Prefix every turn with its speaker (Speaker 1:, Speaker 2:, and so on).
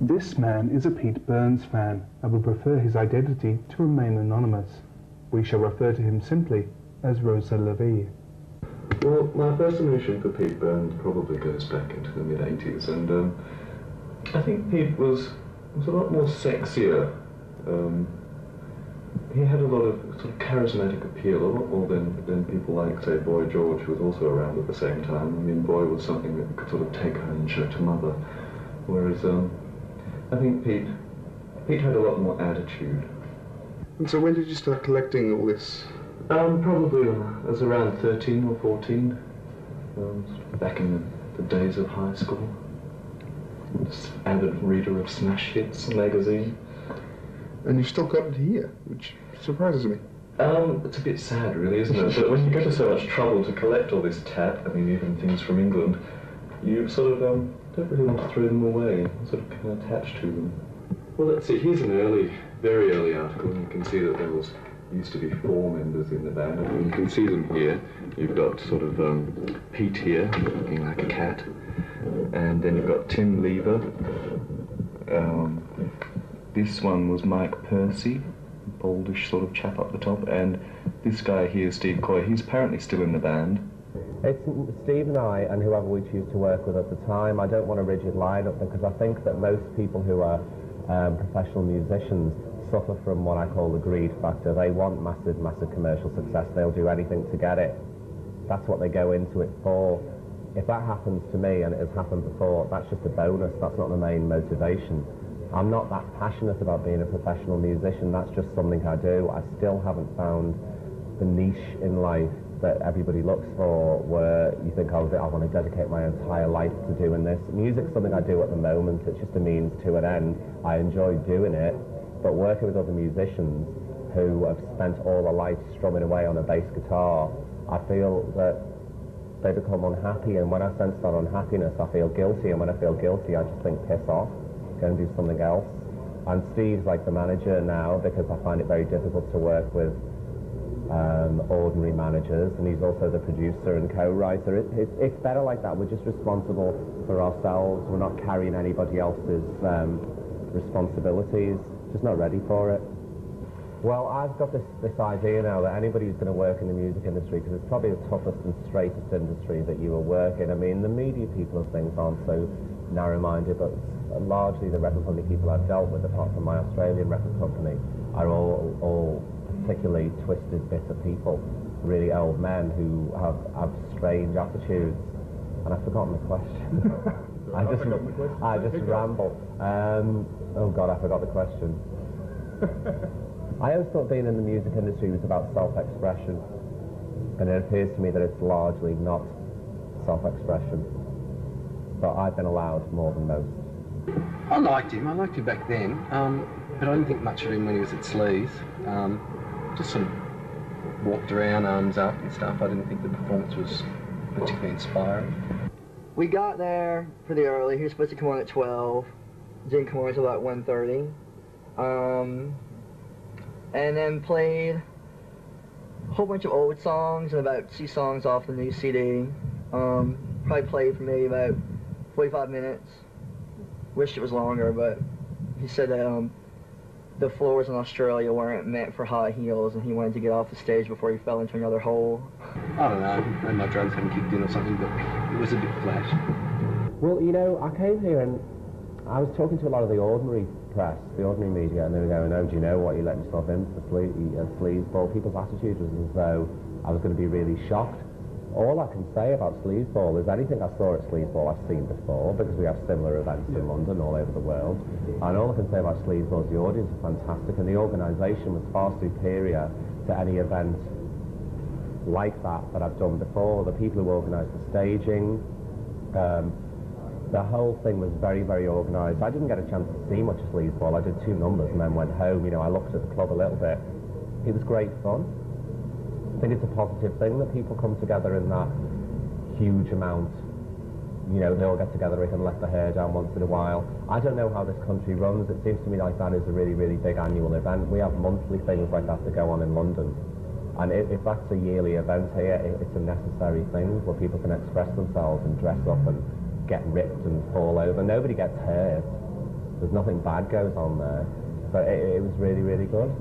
Speaker 1: This man is a Pete Burns fan and would prefer his identity to remain anonymous. We shall refer to him simply as Rosa Levy.
Speaker 2: Well, my first emotion for Pete Burns probably goes back into the mid-80s, and I think Pete was a lot more sexier. He had a lot of sort of charismatic appeal, a lot more than people like, say, Boy George, who was also around at the same time. I mean, Boy was something that could sort of take her and show to mother, whereas I think Pete had a lot more attitude.
Speaker 3: And so when did you start collecting all this?
Speaker 2: Probably when I was around 13 or 14, back in the days of high school. Just avid reader of Smash Hits magazine.
Speaker 3: And you've still got it here, which surprises me.
Speaker 2: It's a bit sad, really, isn't it? But when you go to so much trouble to collect all this tat, I mean, even things from England, you sort of don't really want to throw them away, sort of kind of attached to them. Well, let's see, here's an early, very early article, and you can see that there used to be 4 members in the band, and you can see them here. You've got sort of Pete here, looking like a cat, and then you've got Tim Lever. This one was Mike Percy, boldish sort of chap up the top, and this guy here, Steve Coy, he's apparently still in the band.
Speaker 4: It's Steve and I, and whoever we choose to work with at the time. I don't want a rigid lineup because I think that most people who are professional musicians suffer from what I call the greed factor. They want massive commercial success. They'll do anything to get it. That's what they go into it for. If that happens to me, and it has happened before, that's just a bonus. That's not the main motivation. I'm not that passionate about being a professional musician. That's just something I do. I still haven't found the niche in life that everybody looks for, where you think, oh, I want to dedicate my entire life to doing this. Music's something I do at the moment. It's just a means to an end. I enjoy doing it, but working with other musicians who have spent all their life strumming away on a bass guitar, I feel that they become unhappy, and when I sense that unhappiness, I feel guilty, and when I feel guilty, I just think, piss off, go and do something else. And Steve's like the manager now, because I find it very difficult to work with ordinary managers, and he's also the producer and co-writer. It's better like that. We're just responsible for ourselves. We're not carrying anybody else's responsibilities. Just not ready for it. Well, I've got this idea now that anybody who's going to work in the music industry, because it's probably the toughest and straightest industry that you will work in. I mean, the media people and things aren't so narrow-minded, but largely the record company people I've dealt with, apart from my Australian record company, are all particularly twisted, bitter people, really old men who have strange attitudes. And I've forgotten the question. I just ramble. Oh God, I forgot the question. I always thought being in the music industry was about self-expression, and it appears to me that it's largely not self-expression. But I've been allowed more than most.
Speaker 5: I liked him back then, but I didn't think much of him when he was at Sleaze. Just sort of walked around, arms up and stuff. I didn't think the performance was particularly inspiring.
Speaker 6: We got there pretty early. He was supposed to come on at 12. Didn't come on until about 1:30. And then played a whole bunch of old songs and about 2 songs off the new CD. Probably played for maybe about 45 minutes. Wished it was longer, but he said that the floors in Australia weren't meant for high heels, and he wanted to get off the stage before he fell into another hole.
Speaker 5: I don't know, maybe my drugs hadn't kicked in or something, but it was a bit flat.
Speaker 4: Well, you know, I came here and I was talking to a lot of the ordinary press, the ordinary media, and they were going, oh, do you know what, you let yourself in for Sleaze Ball. People's attitude was as though I was going to be really shocked. All I can say about Sleaze Ball is anything I saw at Sleaze Ball I've seen before, because we have similar events in London, all over the world. And all I can say about Sleaze Ball is the audience was fantastic, and the organisation was far superior to any event like that I've done before. The people who organised the staging, the whole thing was very, very organised. I didn't get a chance to see much of Sleaze Ball. I did 2 numbers and then went home. You know, I looked at the club a little bit. It was great fun. I think it's a positive thing that people come together in that huge amount. You know, they all get together, they can let their hair down once in a while. I don't know how this country runs. It seems to me like that is a really, really big annual event. We have monthly things like that that go on in London. And if that's a yearly event here, it's a necessary thing where people can express themselves and dress up and get ripped and fall over. Nobody gets hurt. There's nothing bad goes on there. But it was really, really good.